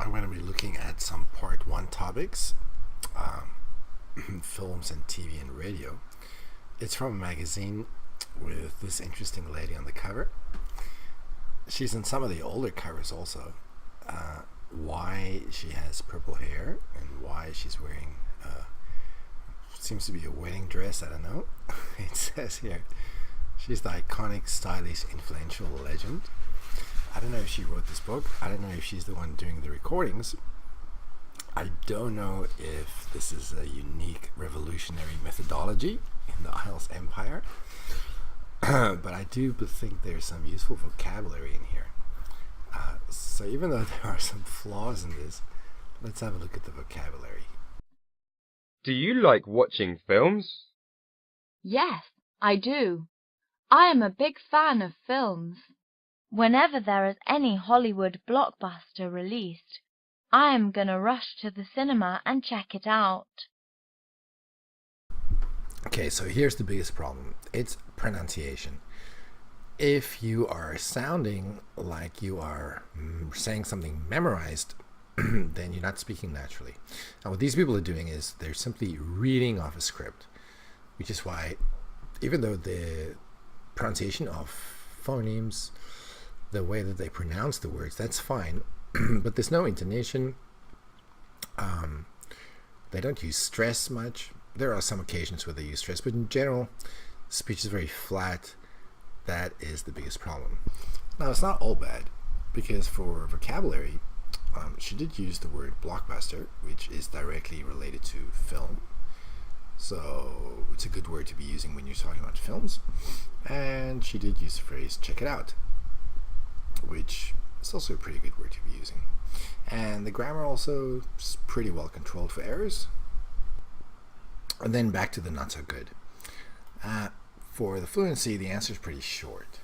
I'm going to be looking at some part one topics, films and TV and radio. It's from a magazine with this interesting lady on the cover. She's in some of the older covers also. Why she has purple hair and why she's wearing seems to be a wedding dress. I don't know. It says here she's the iconic, stylish, influential legend. I don't know if she wrote this book. I don't know if she's the one doing the recordings. I don't know if this is a unique revolutionary methodology in the IELTS empire. But I do think there's some useful vocabulary in here. So even though there are some flaws in this, let's have a look at the vocabulary. Do you like watching films? Yes, I do. I am a big fan of films. Whenever there is any Hollywood blockbuster released, I am gonna rush to the cinema and check it out. Okay, so here's the biggest problem. It's pronunciation. If you are sounding like you are saying something memorized, then you're not speaking naturally. And what these people are doing is they're simply reading off a script, which is why, even though the pronunciation of phonemes, the way that they pronounce the words, that's fine, but there's no intonation. They don't use stress much. There are some occasions where they use stress, but in general, speech is very flat. That is the biggest problem. Now, it's not all bad, because for vocabulary, she did use the word blockbuster, which is directly related to film. So it's a good word to be using when you're talking about films. And she did use the phrase check it out, which is also a pretty good word to be using. And the grammar also is pretty well controlled for errors. And then back to the not so good. For the fluency, the answer is pretty short.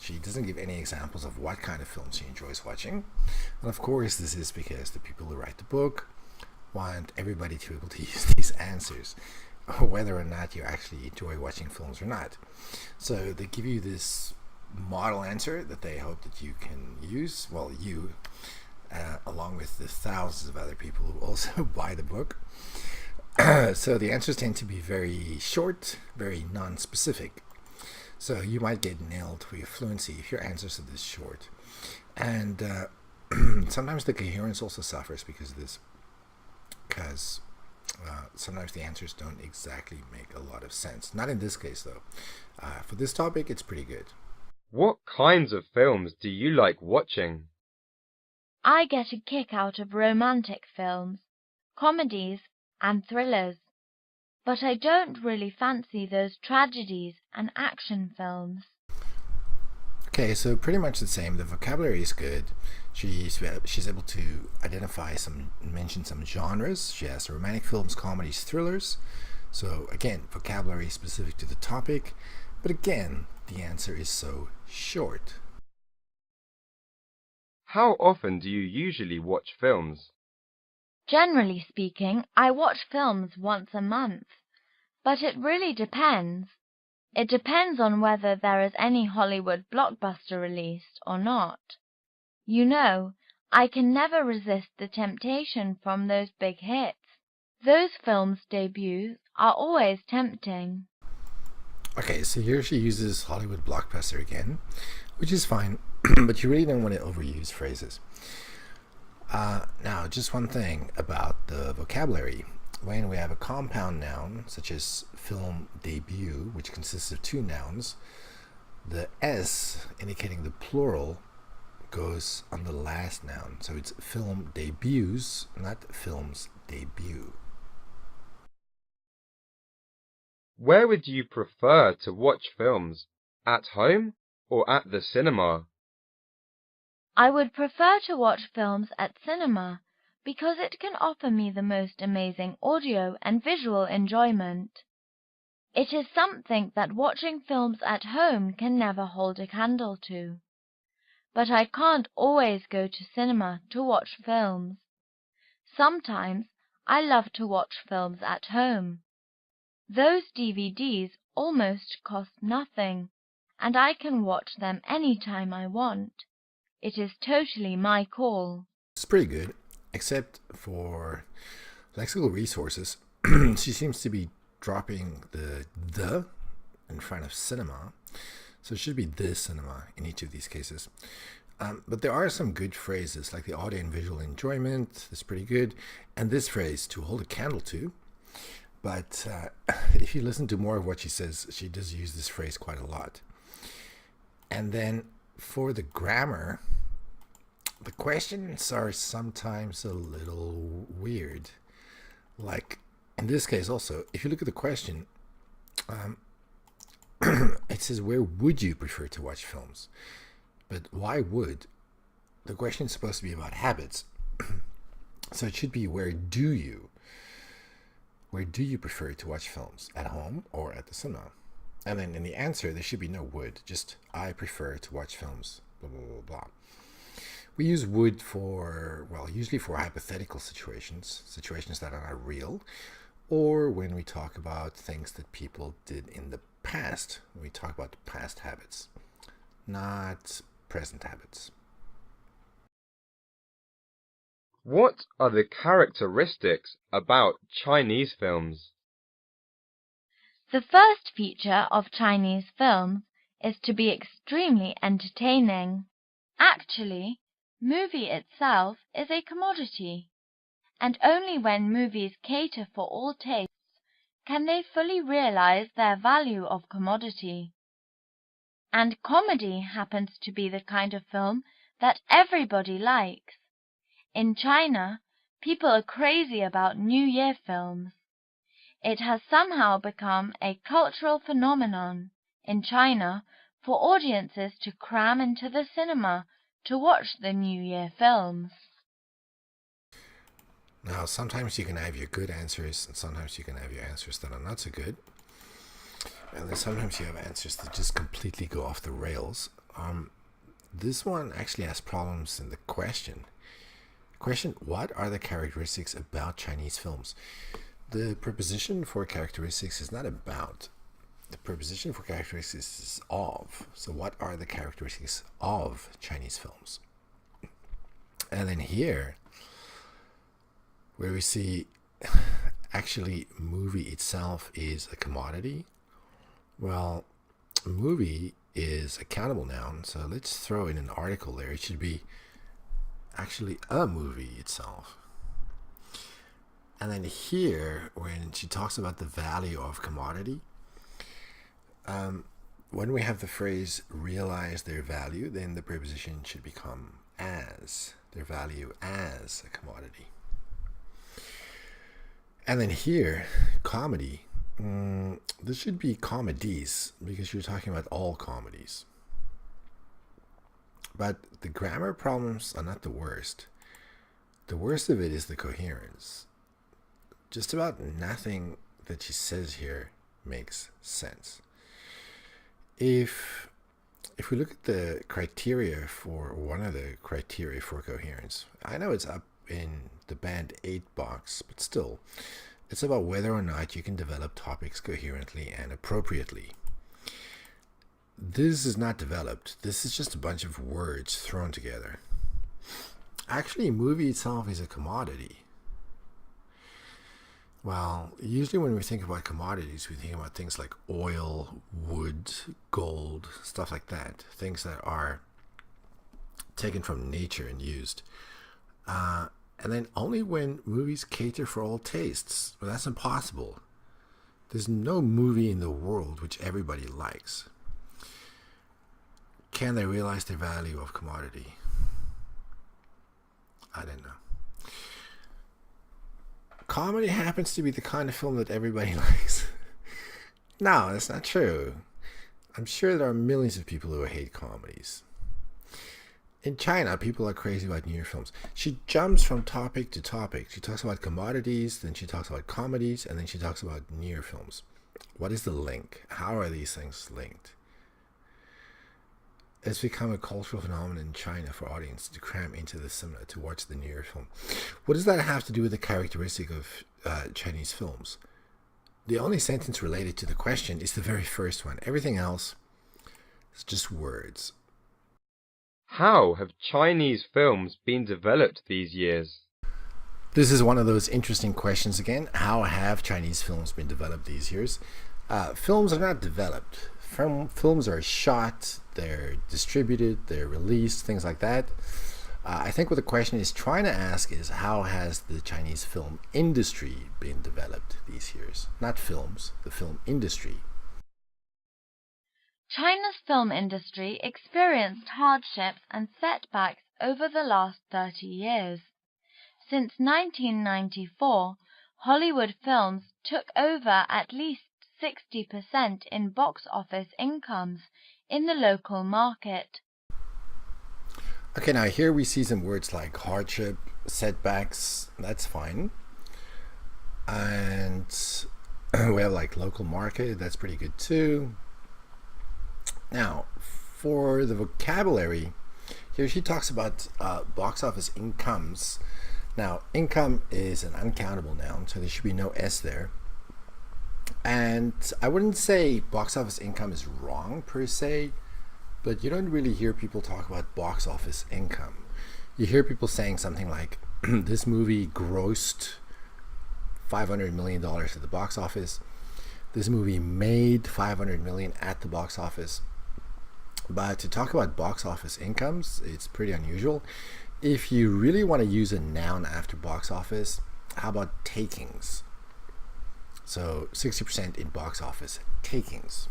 She doesn't give any examples of what kind of films she enjoys watching. And of course, this is because the people who write the book want everybody to be able to use these answers, whether or not you actually enjoy watching films or not. So they give you this model answer that they hope that you can use, well, you, along with the thousands of other people who also buy the book. So the answers tend to be very short, very non-specific. So you might get nailed for your fluency if your answers are this short. And sometimes the coherence also suffers because of this. Because sometimes the answers don't exactly make a lot of sense. Not in this case, though. For this topic, it's pretty good. What kinds of films do you like watching? I get a kick out of romantic films, comedies, and thrillers, but I don't really fancy those tragedies and action films. Okay, so pretty much the same. The vocabulary is good. She's able to mention some genres. She has romantic films, comedies, thrillers. So again, vocabulary specific to the topic, but again, the answer is so short. How often do you usually watch films? Generally speaking, I watch films once a month, but it really depends. It depends on whether there is any Hollywood blockbuster released or not. You know, I can never resist the temptation from those big hits. Those films' debuts are always tempting. Okay, so here she uses Hollywood blockbuster again, which is fine, but you really don't want to overuse phrases. Now, just one thing about the vocabulary. When we have a compound noun, such as film debut, which consists of two nouns, the S, indicating the plural, goes on the last noun. So it's film debuts, not film's debut. Where would you prefer to watch films? At home or at the cinema? I would prefer to watch films at cinema because it can offer me the most amazing audio and visual enjoyment. It is something that watching films at home can never hold a candle to. But I can't always go to cinema to watch films. Sometimes I love to watch films at home. Those DVDs almost cost nothing, and I can watch them anytime I want. It is totally my call. It's pretty good. except for lexical resources. She seems to be dropping the in front of cinema. So it should be the cinema in each of these cases. But there are some good phrases, like the audio and visual enjoyment. That's pretty good. And this phrase, to hold a candle to. But if you listen to more of what she says, she does use this phrase quite a lot. And then for the grammar, the questions are sometimes a little weird. Like in this case also, if you look at the question, it says, where would you prefer to watch films? But why would? The question is supposed to be about habits. So it should be, where do you prefer to watch films? At home or at the cinema? And then in the answer, there should be no would, just I prefer to watch films, blah, blah, blah, blah. We use would usually for hypothetical situations that are not real, or when we talk about things that people did in the past, when we talk about past habits, not present habits. What are the characteristics about Chinese films? The first feature of Chinese films is to be extremely entertaining. Actually, movie itself is a commodity, and only when movies cater for all tastes can they fully realize their value of commodity. And comedy happens to be the kind of film that everybody likes. In China, people are crazy about New Year films. It has somehow become a cultural phenomenon in China for audiences to cram into the cinema to watch the New Year films. Now, sometimes you can have your good answers, and sometimes you can have your answers that are not so good. And then sometimes you have answers that just completely go off the rails. This one actually has problems in the question. Question, what are the characteristics about Chinese films? The preposition for characteristics is not about. The preposition for characteristics is of. So what are the characteristics of Chinese films? And then here, where we see actually movie itself is a commodity. Well, movie is a countable noun, so let's throw in an article there. It should be actually a movie itself. And then here, when she talks about the value of commodity, when we have the phrase realize their value, then the preposition should become as, their value as a commodity. And then here, comedy, this should be comedies, because you're talking about all comedies. But the grammar problems are not the worst. The worst of it is the coherence. Just about nothing that she says here makes sense. If we look at the criteria for one of the criteria for coherence, I know it's up in the band 8 box, but still, it's about whether or not you can develop topics coherently and appropriately. This is not developed. This is just a bunch of words thrown together. Actually, movie itself is a commodity. Well, usually when we think about commodities, we think about things like oil, wood, gold, stuff like that. Things that are taken from nature and used. And then only when movies cater for all tastes. Well, that's impossible. There's no movie in the world which everybody likes. Can they realize the value of commodity? I don't know. Comedy happens to be the kind of film that everybody likes. No, that's not true. I'm sure there are millions of people who hate comedies. In China, people are crazy about New Year films. She jumps from topic to topic. She talks about commodities, then she talks about comedies, and then she talks about New Year films. What is the link? How are these things linked? It's become a cultural phenomenon in China for audiences to cram into the cinema to watch the New Year film. What does that have to do with the characteristic of Chinese films? The only sentence related to the question is the very first one. Everything else is just words. How have Chinese films been developed these years? This is one of those interesting questions again. How have Chinese films been developed these years? Films are not developed. Films are shot, they're distributed, they're released, things like that. I think what the question is trying to ask is how has the Chinese film industry been developed these years? Not films, the film industry. China's film industry experienced hardships and setbacks over the last 30 years. Since 1994, Hollywood films took over at least 60% in box office incomes in the local market. Okay, now here we see some words like hardship, setbacks, that's fine. And we have like local market, that's pretty good too. Now, for the vocabulary, here she talks about box office incomes. Now, income is an uncountable noun, so there should be no S there. And I wouldn't say box office income is wrong per se, but you don't really hear people talk about box office income. You hear people saying something like, this movie grossed $500 million at the box office. This movie made $500 million at the box office. But to talk about box office incomes, it's pretty unusual. If you really want to use a noun after box office, how about takings? So 60% in box office takings.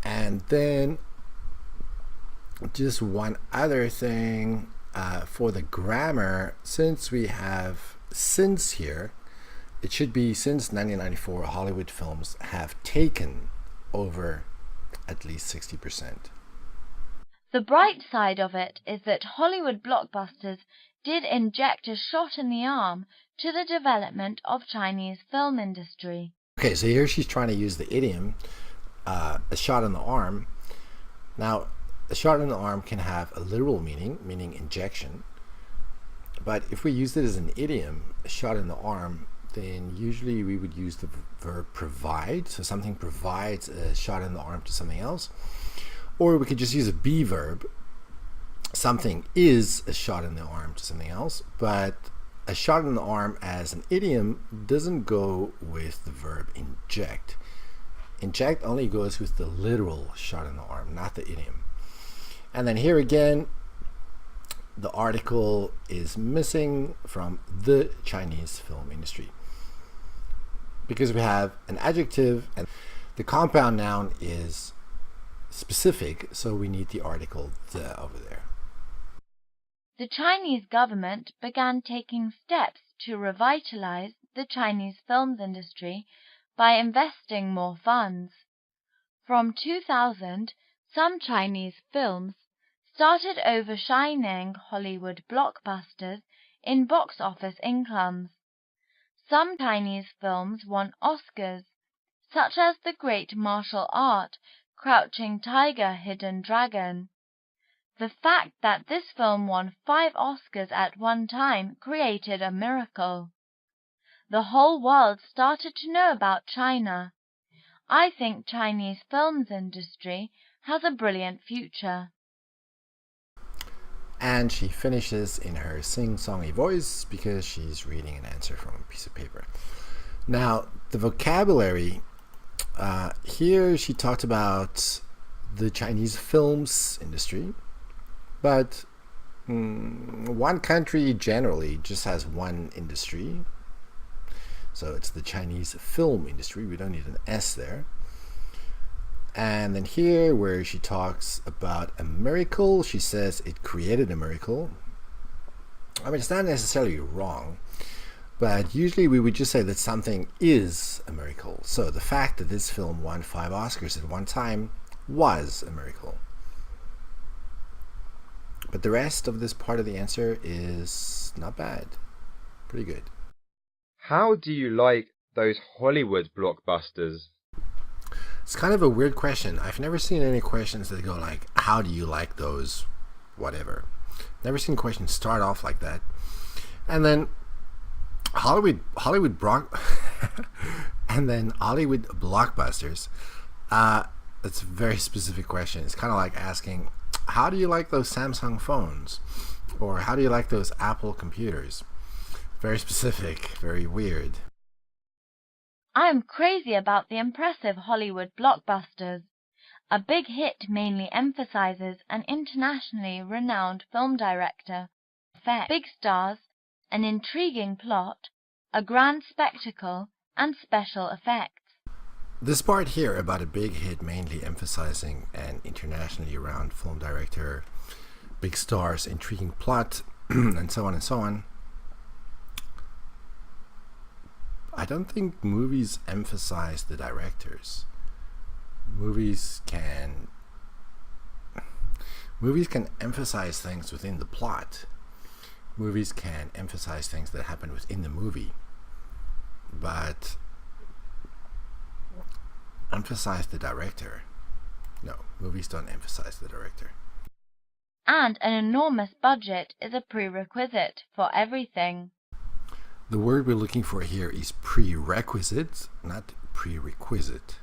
And then just one other thing for the grammar, since we have since here, it should be since 1994 Hollywood films have taken over at least 60%. The bright side of it is that Hollywood blockbusters did inject a shot in the arm to the development of Chinese film industry. Okay, so here she's trying to use the idiom, a shot in the arm. Now, a shot in the arm can have a literal meaning, meaning injection. But if we use it as an idiom, a shot in the arm, then usually we would use the verb provide. So something provides a shot in the arm to something else. Or we could just use a be verb. Something is a shot in the arm to something else, but a shot in the arm as an idiom doesn't go with the verb inject. Inject only goes with the literal shot in the arm, not the idiom. And then here again, the article is missing from the Chinese film industry, because we have an adjective and the compound noun is specific, so we need the article the over there. The Chinese government began taking steps to revitalize the Chinese films industry by investing more funds. From 2000, some Chinese films started overshining Hollywood blockbusters in box office incomes. Some Chinese films won Oscars, such as the great martial art Crouching Tiger, Hidden Dragon. The fact that this film won 5 Oscars at one time created a miracle. The whole world started to know about China. I think Chinese films industry has a brilliant future. And she finishes in her sing-songy voice because she's reading an answer from a piece of paper. Now, the vocabulary, here she talked about the Chinese films industry, but one country generally just has one industry. So it's the Chinese film industry. We don't need an S there. And then here where she talks about a miracle, she says it created a miracle. I mean, it's not necessarily wrong, but usually we would just say that something is a miracle. So the fact that this film won 5 Oscars at one time was a miracle. But the rest of this part of the answer is not bad. Pretty good. How do you like those Hollywood blockbusters? It's kind of a weird question. I've never seen any questions that go like, how do you like those whatever? Never seen questions start off like that. And then Hollywood blockbusters. That's a very specific question. It's kind of like asking, how do you like those Samsung phones? Or how do you like those Apple computers? Very specific, very weird. I am crazy about the impressive Hollywood blockbusters. A big hit mainly emphasizes an internationally renowned film director, big stars, an intriguing plot, a grand spectacle, and special effects. This part here about a big hit mainly emphasizing an internationally renowned film director, big stars, intriguing plot, and so on and so on. I don't think movies emphasize the directors. Movies can emphasize things within the plot. Movies can emphasize things that happen within the movie, but emphasize the director. No, movies don't emphasize the director. And an enormous budget is a prerequisite for everything. The word we're looking for here is prerequisite, not prerequisite.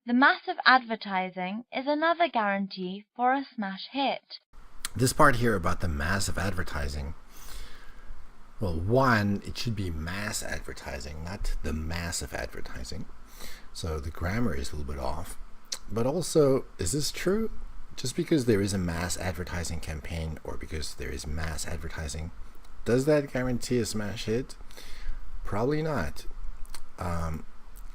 The massive advertising is another guarantee for a smash hit. This part here about the massive advertising. Well, one, it should be mass advertising, not the massive advertising. So the grammar is a little bit off. But also, is this true? Just because there is a mass advertising campaign or because there is mass advertising, does that guarantee a smash hit? Probably not.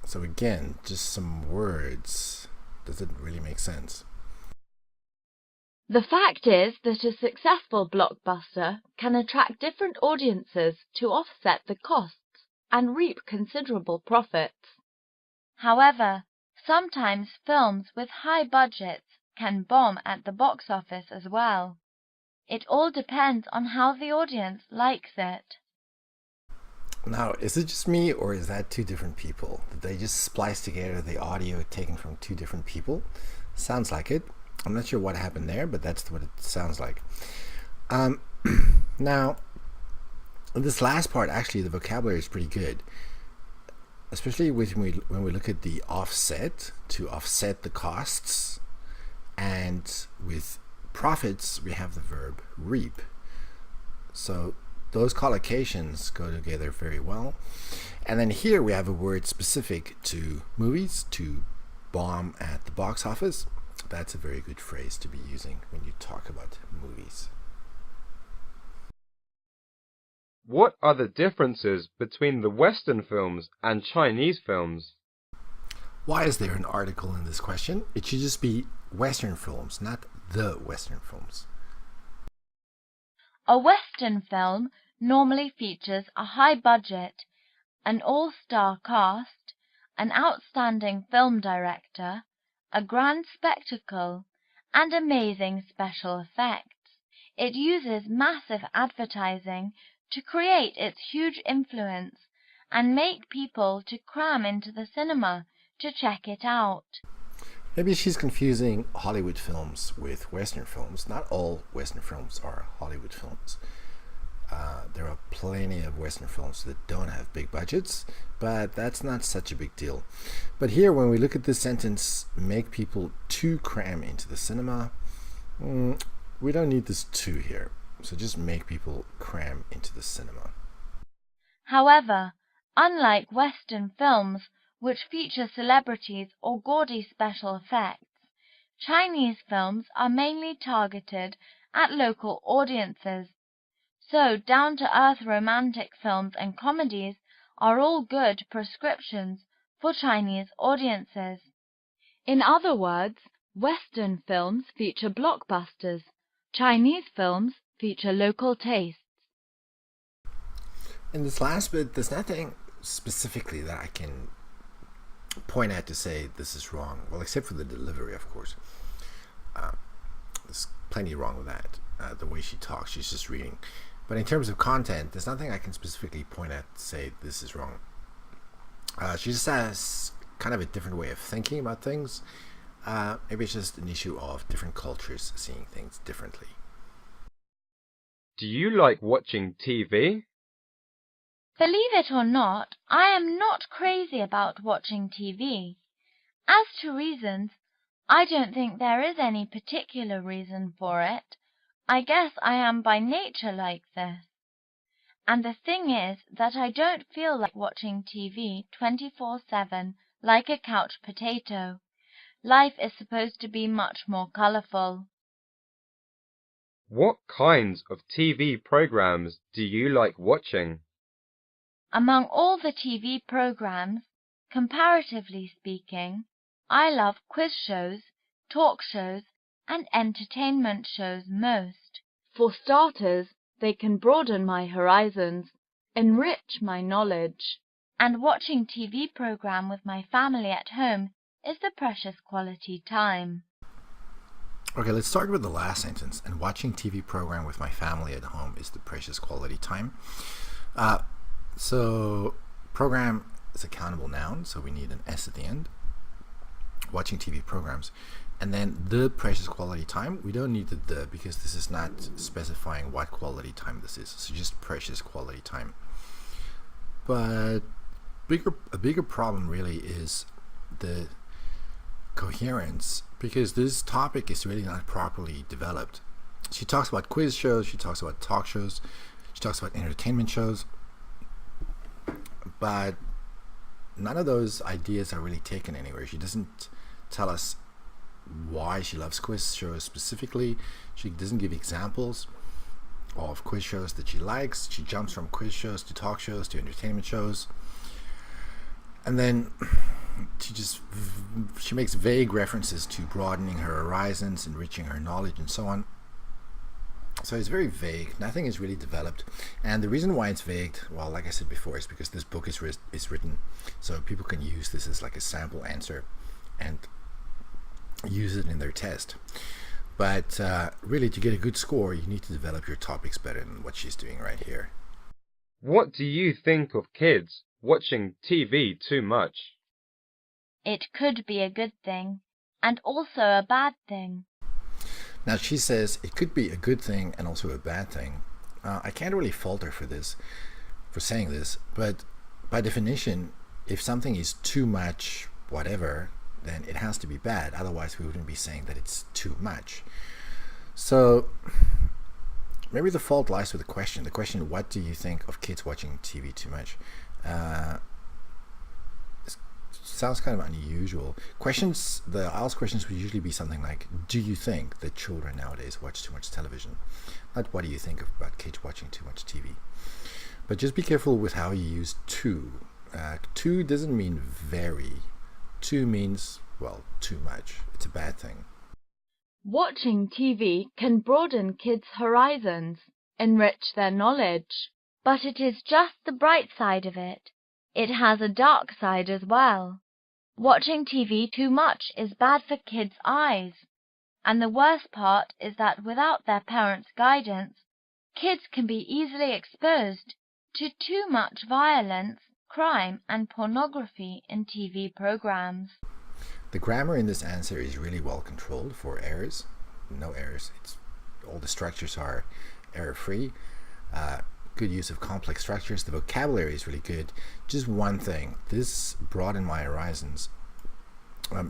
So again, just some words. Does it really make sense? The fact is that a successful blockbuster can attract different audiences to offset the costs and reap considerable profits. However, sometimes films with high budgets can bomb at the box office as well. It all depends on how the audience likes it. Now, is it just me or is that two different people? Did they just splice together the audio taken from two different people? Sounds like it. I'm not sure what happened there, but that's what it sounds like. Now, this last part, actually, the vocabulary is pretty good. Especially when we look at the offset, to offset the costs. And with profits, we have the verb reap. So those collocations go together very well. And then here we have a word specific to movies, to bomb at the box office. That's a very good phrase to be using when you talk about movies. What are the differences between the Western films and Chinese films? Why is there an article in this question? It should just be Western films, not the Western films. A Western film normally features a high budget, an all-star cast, an outstanding film director, a grand spectacle, and amazing special effects. It uses massive advertising to create its huge influence and make people to cram into the cinema to check it out. Maybe she's confusing Hollywood films with Western films. Not all Western films are Hollywood films. There are plenty of Western films that don't have big budgets, but that's not such a big deal. But here, when we look at this sentence, make people to cram into the cinema, we don't need this to here. So just make people cram into the cinema. However, unlike Western films, which feature celebrities or gaudy special effects, Chinese films are mainly targeted at local audiences. So down-to-earth romantic films and comedies are all good prescriptions for Chinese audiences. In other words, Western films feature blockbusters, Chinese films feature local tastes. In this last bit, there's nothing specifically that I can point at to say this is wrong. Well, except for the delivery, of course. There's plenty wrong with that. The way she talks, she's just reading. But in terms of content, there's nothing I can specifically point at to say this is wrong. She just has kind of a different way of thinking about things. Maybe it's just an issue of different cultures seeing things differently. Do you like watching TV? Believe it or not, I am not crazy about watching TV. As to reasons, I don't think there is any particular reason for it. I guess I am by nature like this. And the thing is that I don't feel like watching TV 24/7 like a couch potato. Life is supposed to be much more colorful. What kinds of TV programs do you like watching? Among all the TV programs, comparatively speaking, I love quiz shows, talk shows, and entertainment shows most. For starters, they can broaden my horizons, enrich my knowledge. And watching TV program with my family at home is the precious quality time. Okay, let's start with the last sentence. And watching TV program with my family at home is the precious quality time. So program is a countable noun, so we need an S at the end. Watching TV programs. And then the precious quality time, we don't need the because this is not specifying what quality time this is. So just precious quality time. But a bigger problem really is the coherence, because this topic is really not properly developed. She talks about quiz shows, she talks about talk shows, she talks about entertainment shows, but none of those ideas are really taken anywhere. She doesn't tell us why she loves quiz shows specifically. She doesn't give examples of quiz shows that she likes. She jumps from quiz shows to talk shows to entertainment shows, and then she makes vague references to broadening her horizons, enriching her knowledge, and so on. So it's very vague. Nothing is really developed. And the reason why it's vague, well, like I said before, is because this book is written so people can use this as like a sample answer and use it in their test. But really, to get a good score, you need to develop your topics better than what she's doing right here. What do you think of kids watching TV too much? It could be a good thing, and also a bad thing. Now she says it could be a good thing and also a bad thing. I can't really fault her for saying this, but by definition, if something is too much whatever, then it has to be bad. Otherwise we wouldn't be saying that it's too much. So maybe the fault lies with the question, what do you think of kids watching TV too much? Sounds kind of unusual. The IELTS questions would usually be something like, do you think that children nowadays watch too much television? Not what do you think about kids watching too much TV. But just be careful with how you use too. Too doesn't mean very. Too means, well, too much. It's a bad thing. Watching TV can broaden kids' horizons, enrich their knowledge. But it is just the bright side of it. It has a dark side as well. Watching TV too much is bad for kids' eyes. And the worst part is that without their parents' guidance, kids can be easily exposed to too much violence, crime, and pornography in TV programs. The grammar in this answer is really well controlled for errors. No errors. All the structures are error-free. Good use of complex structures. The vocabulary is really good. Just one thing, this broadened my horizons.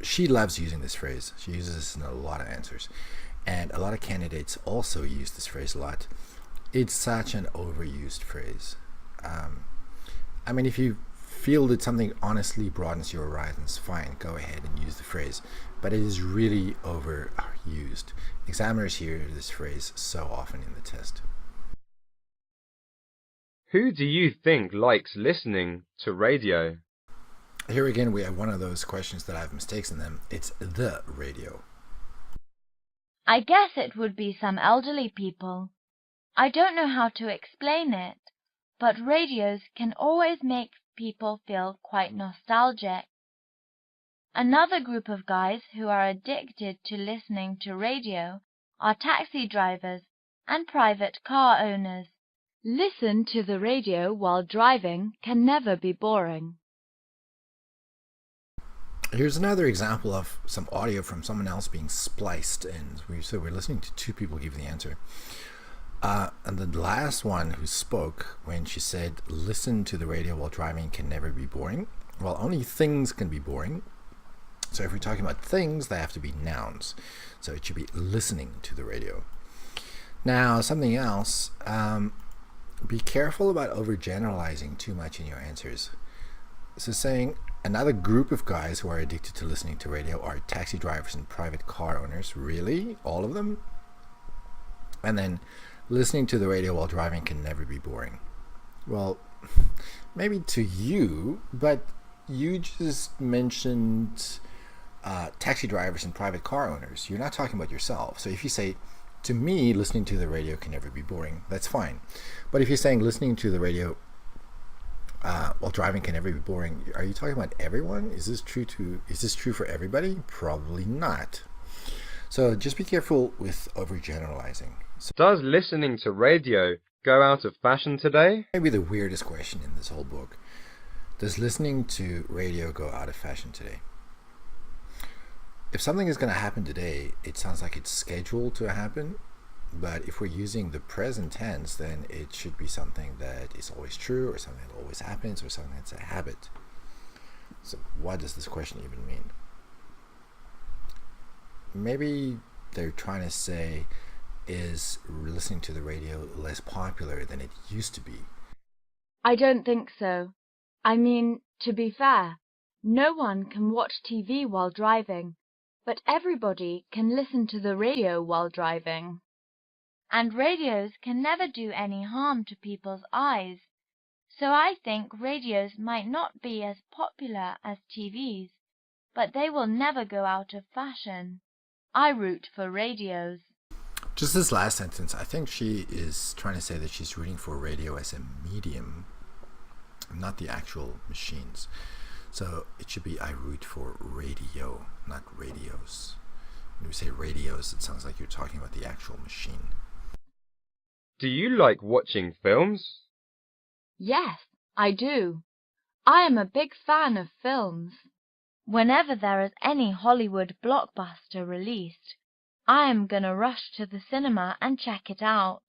She loves using this phrase. She uses this in a lot of answers, and a lot of candidates also use this phrase a lot. It's such an overused phrase. I mean, if you feel that something honestly broadens your horizons, fine, go ahead and use the phrase, but it is really overused. Examiners hear this phrase so often in the test. Who do you think likes listening to radio? Here again, we have one of those questions that have mistakes in them. It's the radio. I guess it would be some elderly people. I don't know how to explain it, but radios can always make people feel quite nostalgic. Another group of guys who are addicted to listening to radio are taxi drivers and private car owners. Listen to the radio while driving can never be boring. Here's another example of some audio from someone else being spliced in. So we're listening to two people give the answer. And the last one who spoke when she said, listen to the radio while driving can never be boring. Well, only things can be boring. So if we're talking about things, they have to be nouns. So it should be listening to the radio. Now, something else. Be careful about overgeneralizing too much in your answers. So saying another group of guys who are addicted to listening to radio are taxi drivers and private car owners. Really? All of them? And then listening to the radio while driving can never be boring. Well, maybe to you, but you just mentioned taxi drivers and private car owners. You're not talking about yourself. So if you say, to me, listening to the radio can never be boring, that's fine. But if you're saying listening to the radio while driving can never be boring, are you talking about everyone? Is this true for everybody? Probably not. So just be careful with overgeneralizing. So Does listening to radio go out of fashion today? maybe the weirdest question in this whole book. Does listening to radio go out of fashion today? If something is going to happen today, it sounds like it's scheduled to happen. But if we're using the present tense, then it should be something that is always true, or something that always happens, or something that's a habit. So what does this question even mean? Maybe they're trying to say, is listening to the radio less popular than it used to be? I don't think so. I mean, to be fair, no one can watch TV while driving, but everybody can listen to the radio while driving. And radios can never do any harm to people's eyes, so I think radios might not be as popular as TVs, but they will never go out of fashion. I root for radios. Just this last sentence, I think she is trying to say that she's rooting for radio as a medium, not the actual machines. So it should be I root for radio, not radios. When we say radios, it sounds like you're talking about the actual machine. Do you like watching films? Yes, I do. I am a big fan of films. Whenever there is any Hollywood blockbuster released, I am gonna rush to the cinema and check it out.